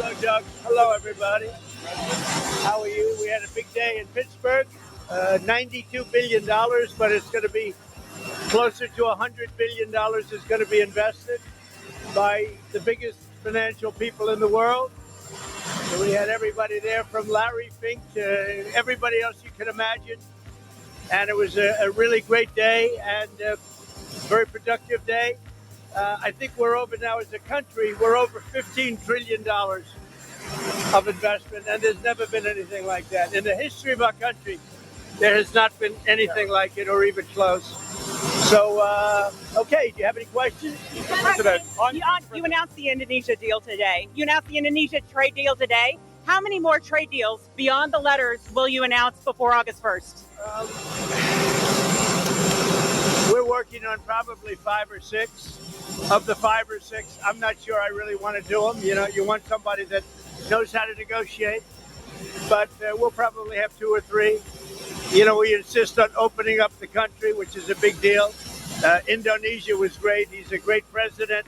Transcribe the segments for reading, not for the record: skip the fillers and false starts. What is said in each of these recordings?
Hello, Doug. Hello, everybody. How are you? We had a big day in Pittsburgh, $92 billion, but it's going to be closer to $100 billion is going to be invested by the biggest financial people in the world. So we had everybody there from Larry Fink to everybody else you can imagine. And it was a really great day and a very productive day. I think we're over now as a country, we're over $15 trillion of investment, and there's never been anything like that. In the history of our country, there has not been anything like it or even close. So, okay, do you have any questions? You announced the Indonesia deal today. You announced the Indonesia trade deal today. How many more trade deals beyond the letters will you announce before August 1st? We're working on probably 5 or 6. Of the 5 or 6, I'm not sure I really want to do them. You know, you want somebody that knows how to negotiate. But we'll probably have 2 or 3. You know, we insist on opening up the country, which is a big deal. Indonesia was great. He's a great president.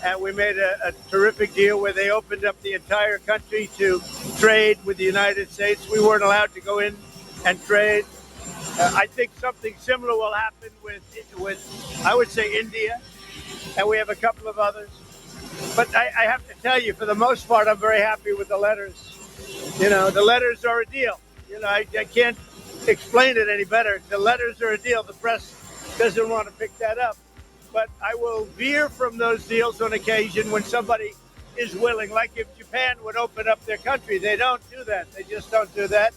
And we made a terrific deal where they opened up the entire country to trade with the United States. We weren't allowed to go in and trade. I think something similar will happen with, I would say, India. And we have a couple of others. But I have to tell you, for the most part, I'm very happy with the letters. You know, the letters are a deal. You know, I can't explain it any better. The letters are a deal. The press doesn't want to pick that up. But I will veer from those deals on occasion when somebody is willing. Like if Japan would open up their country, they don't do that. They just don't do that.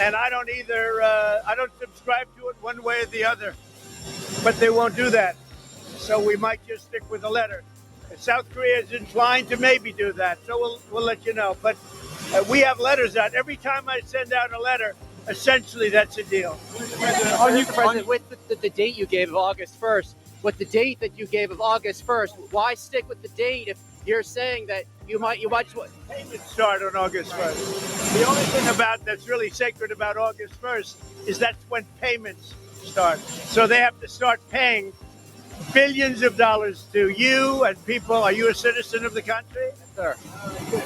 And I don't either. I don't subscribe to it one way or the other. But they won't do that. So we might just stick with the letter. South Korea is inclined to maybe do that. So we'll let you know. But we have letters out. Every time I send out a letter, essentially that's a deal. Mr. President, with the date you gave of August 1st, with the date that you gave of August 1st, why stick with the date if you're saying that you might payments start on August 1st. The only thing about that's really sacred about August 1st is that's when payments start. So they have to start paying billions of dollars to you and people. Are you a citizen of the country? Yes, sir.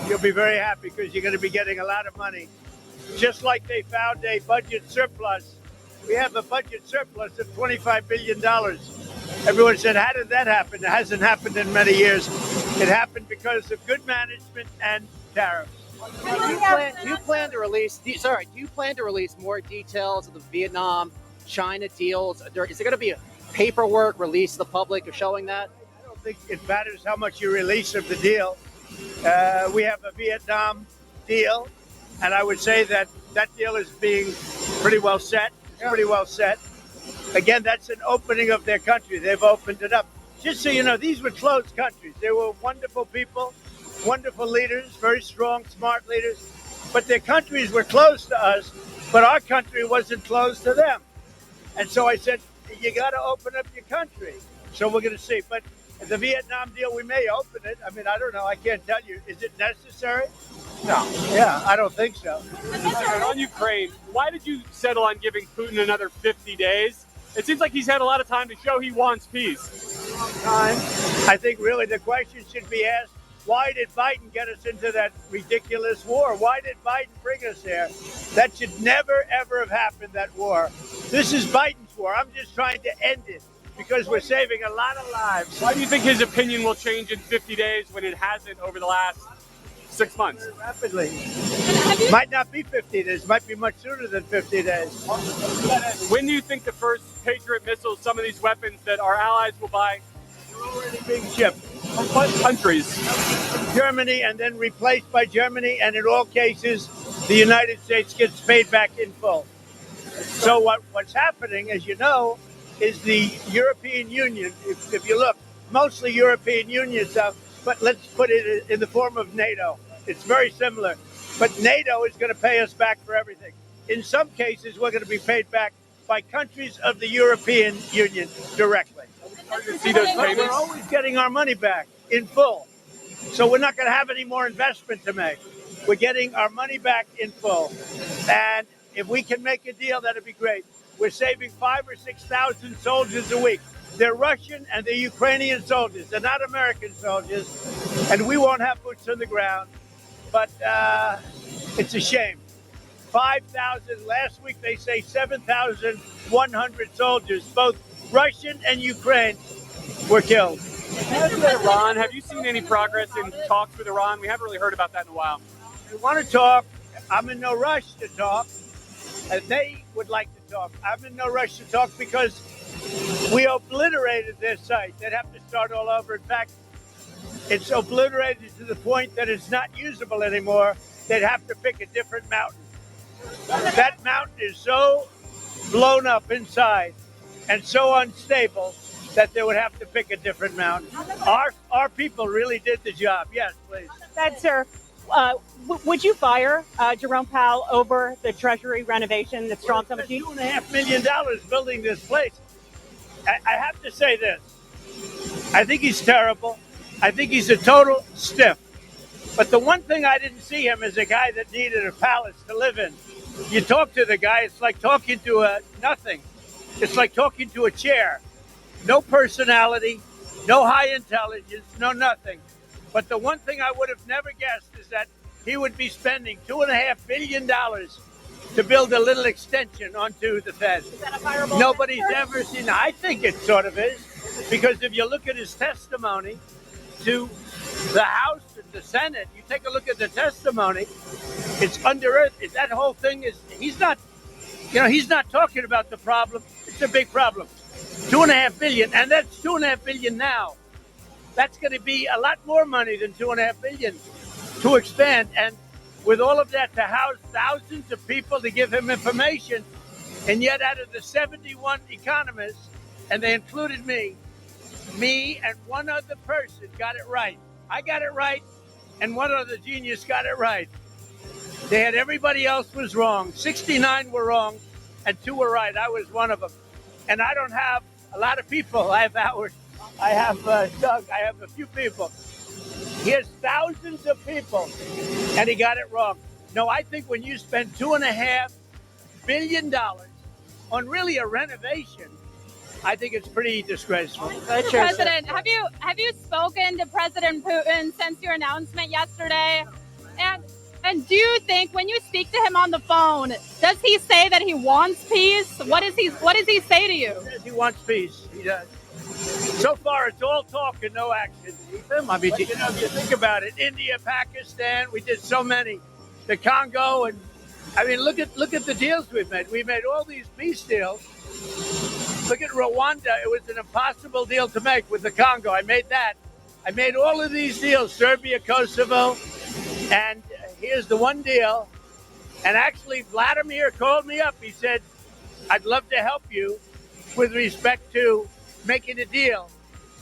You'll be very happy because you're going to be getting a lot of money. Just like they found a budget surplus. We have a budget surplus of $25 billion. Everyone said, how did that happen? It hasn't happened in many years. It happened because of good management and tariffs. Do you plan to release more details of the Vietnam-China deals? Is there going to be a paperwork released to the public of showing that? I don't think it matters how much you release of the deal. We have a Vietnam deal, and I would say that deal is being pretty well set. It's pretty well set. Again, that's an opening of their country. They've opened it up. Just so you know, these were closed countries. They were wonderful people, wonderful leaders, very strong, smart leaders. But their countries were closed to us, but our country wasn't closed to them. And so I said, you got to open up your country. So we're going to see. But the Vietnam deal, we may open it. I mean, I don't know. I can't tell you. Is it necessary? No. Yeah, I don't think so. On Ukraine, why did you settle on giving Putin another 50 days? It seems like he's had a lot of time to show he wants peace. I think really the question should be asked, why did Biden get us into that ridiculous war? Why did Biden bring us there? That should never, ever have happened, that war. This is Biden's war. I'm just trying to end it because we're saving a lot of lives. Why do you think his opinion will change in 50 days when it hasn't over the last 6 months? Very rapidly. Might not be 50 days. Might be much sooner than 50 days. When do you think the first Patriot missiles, some of these weapons that our allies will buy, are already being shipped? From what countries? Germany, and then replaced by Germany, and in all cases, the United States gets paid back in full. So what's happening, as you know, is the European Union, if you look, mostly European Union stuff, but let's put it in the form of NATO. It's very similar. But NATO is going to pay us back for everything. In some cases, we're going to be paid back by countries of the European Union directly. See those But payments? we're always getting our money back in full. So we're not going to have any more investment to make. We're getting our money back in full. And if we can make a deal, that'd be great. We're saving 5,000 or 6,000 soldiers a week. They're Russian and they're Ukrainian soldiers. They're not American soldiers. And we won't have boots on the ground. but it's a shame. 5,000. Last week they say 7,100 soldiers, both Russian and Ukraine, were killed. Iran, have you seen any progress in talks with Iran? We haven't really heard about that in a while. They want to talk. I'm in no rush to talk. They would like to talk. I'm in no rush to talk because we obliterated their site. They'd have to start all over. In fact, it's obliterated to the point that it's not usable anymore. They'd have to pick a different mountain. That mountain is so blown up inside and so unstable that they would have to pick a different mountain. Our people really did the job. Yes, please. That, sir, would you fire Jerome Powell over the Treasury renovation that's drawn so much heat? $2.5 million building this place. I have to say this. I think he's terrible. I think he's a total stiff. But the one thing I didn't see him as a guy that needed a palace to live in. You talk to the guy, it's like talking to a nothing. It's like talking to a chair. No personality, no high intelligence, no nothing. But the one thing I would have never guessed is that he would be spending $2.5 billion to build a little extension onto the Fed. Is that a fireable? Nobody's ever seen. I think it sort of is, because if you look at his testimony to the House and the Senate, you take a look at the testimony, it's under earth. That whole thing is, he's not talking about the problem. It's a big problem. $2.5 billion, and that's $2.5 billion now. That's going to be a lot more money than $2.5 billion to expand. And with all of that, to house thousands of people to give him information, and yet out of the 71 economists, and they included me and one other person got it right. I got it right, and one other genius got it right. They had everybody else was wrong. 69 were wrong, and 2 were right. I was one of them. And I don't have a lot of people. I have Howard. I have Doug. I have a few people. He has thousands of people, and he got it wrong. No, I think when you spend $2.5 billion on really a renovation, I think it's pretty disgraceful. President, have you spoken to President Putin since your announcement yesterday? And do you think when you speak to him on the phone, does he say that he wants peace? What does he say to you? He says he wants peace. He does. So far, it's all talk and no action. But, if you think about it, India, Pakistan, we did so many. The Congo, and I mean, look at the deals we've made. We made all these peace deals. Look at Rwanda. It was an impossible deal to make with the Congo. I made that. I made all of these deals, Serbia, Kosovo, and here's the one deal. And actually, Vladimir called me up. He said, I'd love to help you with respect to making a deal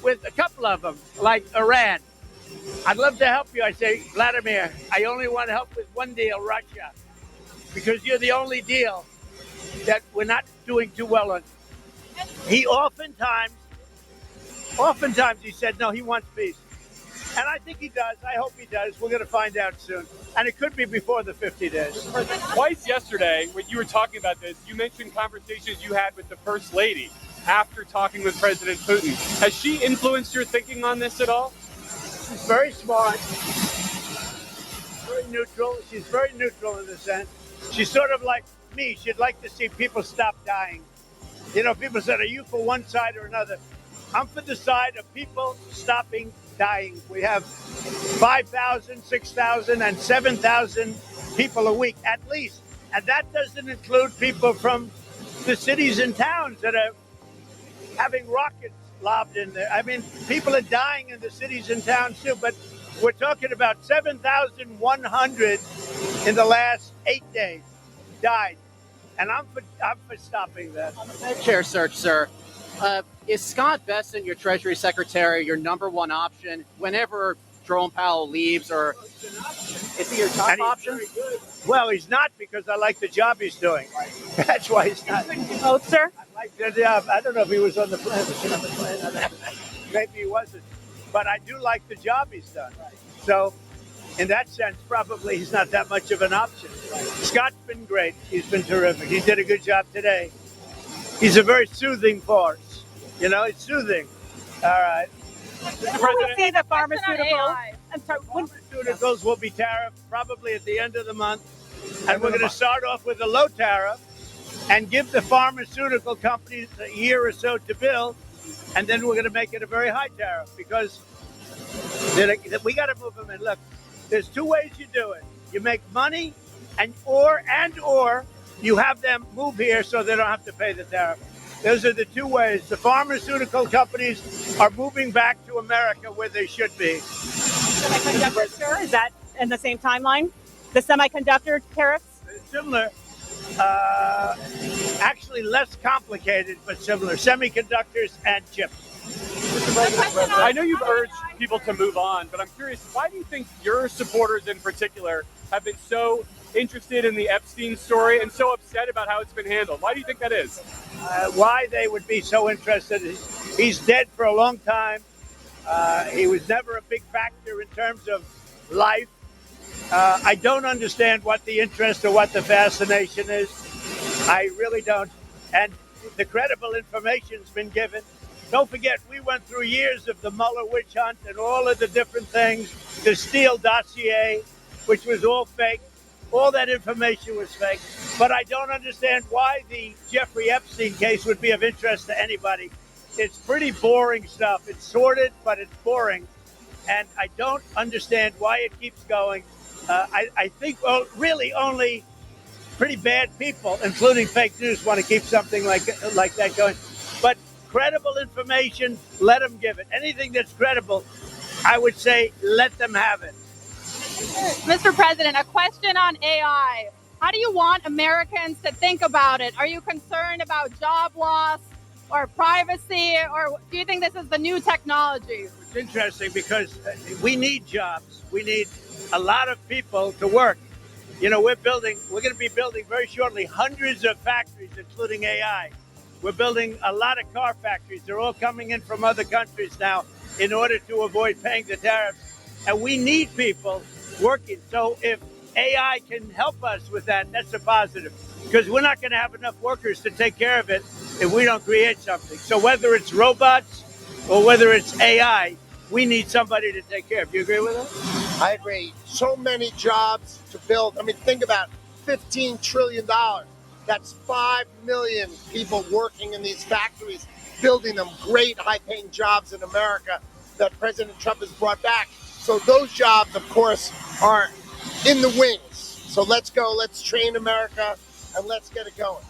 with a couple of them, like Iran. I'd love to help you. I say, Vladimir, I only want to help with one deal, Russia, because you're the only deal that we're not doing too well on. He oftentimes he said, no, he wants peace. And I think he does. I hope he does. We're going to find out soon. And it could be before the 50 days. Twice yesterday, when you were talking about this, you mentioned conversations you had with the First Lady after talking with President Putin. Has she influenced your thinking on this at all? She's very smart, very neutral. She's very neutral in a sense. She's sort of like me. She'd like to see people stop dying. You know, people said, are you for one side or another? I'm for the side of people stopping dying. We have 5,000, 6,000, and 7,000 people a week at least. And that doesn't include people from the cities and towns that are having rockets lobbed in there. I mean, people are dying in the cities and towns too, but we're talking about 7,100 in the last 8 days died. And I'm for stopping that. On the Fed chair search, sir, is Scott Bessent, your Treasury Secretary, your number one option whenever Jerome Powell leaves, or is he your top option? Well, he's not, because I like the job he's doing. That's why he's not. Both, sir? I like the job. I don't know if he was on the plan. Was he on the plan? Maybe he wasn't. But I do like the job he's done. So, in that sense, probably he's not that much of an option. Scott's been great. He's been terrific. He did a good job today. He's a very soothing force. You know, it's soothing. All right. Will we see the pharmaceutical? I'm sorry. Pharmaceuticals will be tariffed probably at the end of the month. And we're going to start off with a low tariff and give the pharmaceutical companies a year or so to build. And then we're going to make it a very high tariff because we got to move them in. Look, there's two ways you do it. You make money or you have them move here so they don't have to pay the tariff. Those are the two ways. The pharmaceutical companies are moving back to America where they should be. Semiconductors, sir? Is that in the same timeline? The semiconductor tariffs? Similar. Actually less complicated, but similar. Semiconductors and chips. I know you've urged people to move on, but I'm curious, why do you think your supporters in particular have been so interested in the Epstein story and so upset about how it's been handled? Why do you think that is? Why they would be so interested is he's dead for a long time. He was never a big factor in terms of life. I don't understand what the interest or what the fascination is. I really don't. And the credible information's been given. Don't forget, we went through years of the Mueller witch hunt and all of the different things, the Steele dossier, which was all fake. All that information was fake. But I don't understand why the Jeffrey Epstein case would be of interest to anybody. It's pretty boring stuff. It's sordid, but it's boring. And I don't understand why it keeps going. I think really only pretty bad people, including fake news, want to keep something like that going. But credible information, let them give it. Anything that's credible, I would say let them have it. Mr. President, a question on AI. How do you want Americans to think about it? Are you concerned about job loss or privacy, or do you think this is the new technology? It's interesting because we need jobs. We need a lot of people to work. You know, we're going to be building very shortly hundreds of factories, including AI. We're building a lot of car factories. They're all coming in from other countries now in order to avoid paying the tariffs. And we need people working. So if AI can help us with that, that's a positive. Because we're not going to have enough workers to take care of it if we don't create something. So whether it's robots or whether it's AI, we need somebody to take care of. Do you agree with us? I agree. So many jobs to build. I mean, think about $15 trillion. That's 5 million people working in these factories, building them great high-paying jobs in America that President Trump has brought back. So those jobs, of course, are in the wings. So let's go. Let's train America, and let's get it going.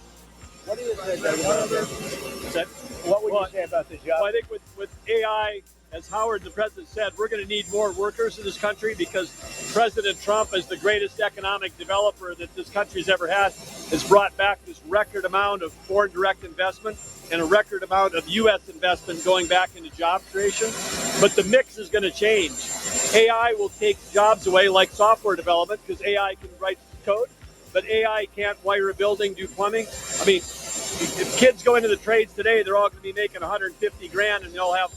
What do you say about that? What would you say about the job? Well, I think with AI, as Howard, the president, said, we're going to need more workers in this country because President Trump, as the greatest economic developer that this country's ever had, has brought back this record amount of foreign direct investment and a record amount of U.S. investment going back into job creation. But the mix is going to change. AI will take jobs away like software development because AI can write code, but AI can't wire a building, do plumbing. I mean, if kids go into the trades today, they're all going to be making 150 grand and they'll have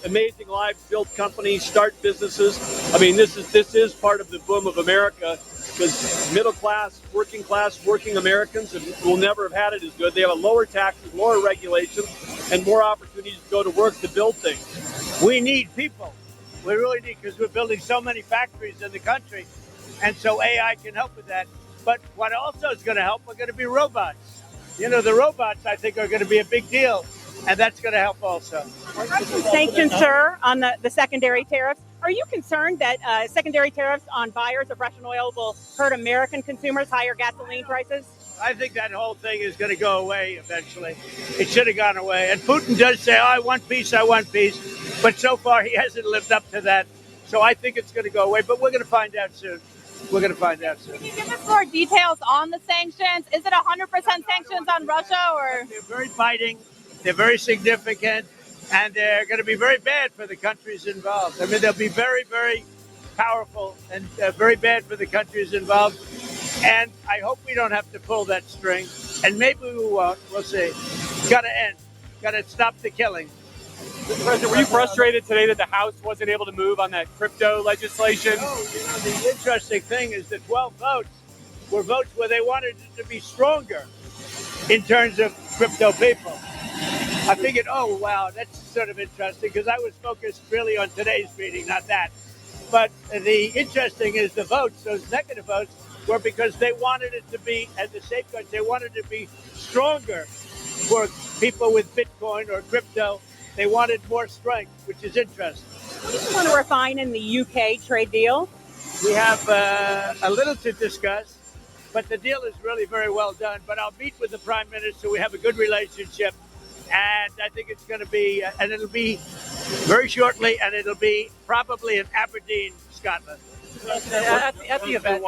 amazing lives, build companies, start businesses. I mean, this is part of the boom of America because middle class, working Americans will never have had it as good. They have a lower taxes, lower regulation, and more opportunities to go to work to build things. We need people. We really need, because we're building so many factories in the country. And so AI can help with that. But what also is going to help are going to be robots. You know, the robots, I think, are going to be a big deal. And that's going to help also. Sanctions, sir, on the secondary tariffs. Are you concerned that secondary tariffs on buyers of Russian oil will hurt American consumers, higher gasoline prices? I think that whole thing is going to go away eventually. It should have gone away. And Putin does say, I want peace. But so far, he hasn't lived up to that. So I think it's going to go away. But we're going to find out soon. Can you give us more details on the sanctions? Is it 100% sanctions on Russia, or? They're very biting. They're very significant. And they're going to be very bad for the countries involved. I mean, they'll be very, very powerful and very bad for the countries involved. And I hope we don't have to pull that string. And maybe we won't. We'll see. It's got to end. Got to stop the killing. Mr. President, were you frustrated today that the House wasn't able to move on that crypto legislation? No, the interesting thing is the 12 votes were votes where they wanted it to be stronger in terms of crypto people. I figured, oh, wow, that's sort of interesting because I was focused really on today's meeting, not that. But the interesting is the votes, those negative votes, were because they wanted it to be, as a safeguard, they wanted it to be stronger for people with Bitcoin or crypto. They wanted more strength, which is interesting. What do you want to refine in the UK trade deal? We have a little to discuss, but the deal is really very well done. But I'll meet with the Prime Minister. We have a good relationship, and I think it's going to be, and it'll be very shortly, and it'll be probably in Aberdeen, Scotland. At the event,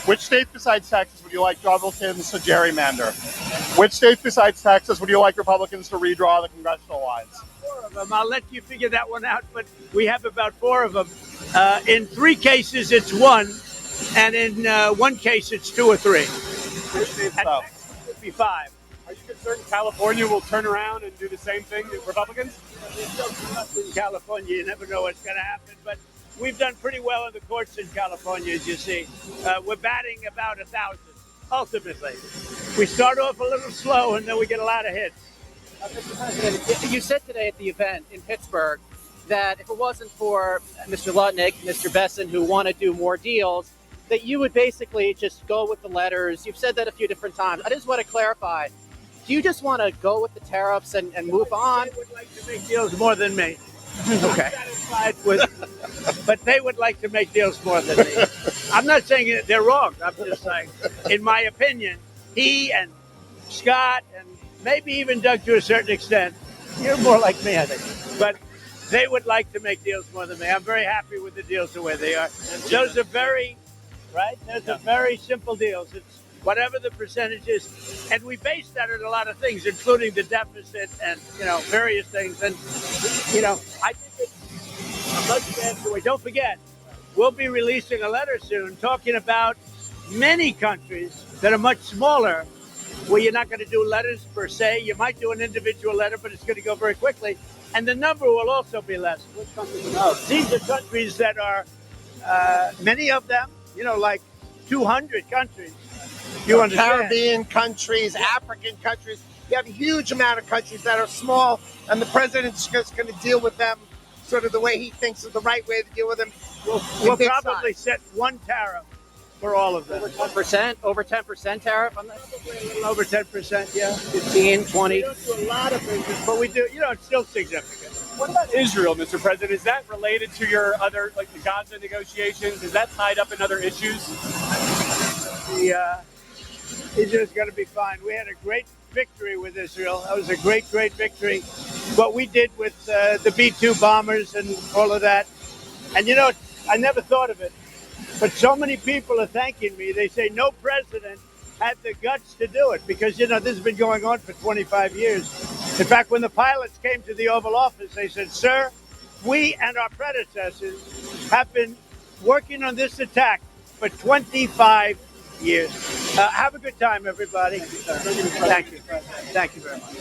Which state besides Texas would you like Republicans to gerrymander? Which state besides Texas would you like Republicans to redraw the congressional lines? 4 of them. I'll let you figure that one out, but we have about 4 of them. In 3 cases, it's 1, and in 1 case, it's 2 or 3. And Texas would be 5. Are you concerned California will turn around and do the same thing to Republicans? In California, you never know what's going to happen, but we've done pretty well in the courts in California, as you see. We're batting about 1,000, ultimately. We start off a little slow, and then we get a lot of hits. Mr. President, you said today at the event in Pittsburgh that if it wasn't for Mr. Lutnick, Mr. Besson, who want to do more deals, that you would basically just go with the letters. You've said that a few different times. I just want to clarify. Do you just want to go with the tariffs and move on? They would like to make deals more than me. Okay. Satisfied with, but they would like to make deals more than me. I'm not saying they're wrong. I'm just saying, in my opinion, he and Scott and maybe even Doug to a certain extent, you're more like me, I think. But they would like to make deals more than me. I'm very happy with the deals the way they are. Those are very, right? Those are very simple deals. It's whatever the percentage is. And we base that on a lot of things, including the deficit and, various things. And, I think it's a much faster way. Don't forget, we'll be releasing a letter soon talking about many countries that are much smaller, where you're not going to do letters per se. You might do an individual letter, but it's going to go very quickly. And the number will also be less. Which countries are those? These are countries that are, many of them, like 200 countries. You understand? Caribbean countries, African countries. You have a huge amount of countries that are small, and the president's just going to deal with them sort of the way he thinks is the right way to deal with them. We'll probably set 1 tariff for all of them. Over 10% tariff on this? Probably a little over 10%, yeah. 15, 20. We don't do a lot of business, but we do, it's still significant. What about Israel, Mr. President? Is that related to your other, like the Gaza negotiations? Is that tied up in other issues? Israel's going to be fine. We had a great victory with Israel. That was a great, great victory. What we did with the B-2 bombers and all of that. And, I never thought of it. But so many people are thanking me. They say no president had the guts to do it because, this has been going on for 25 years. In fact, when the pilots came to the Oval Office, they said, "Sir, we and our predecessors have been working on this attack for 25 years. Have a good time, everybody. Thank you. Thank you very much.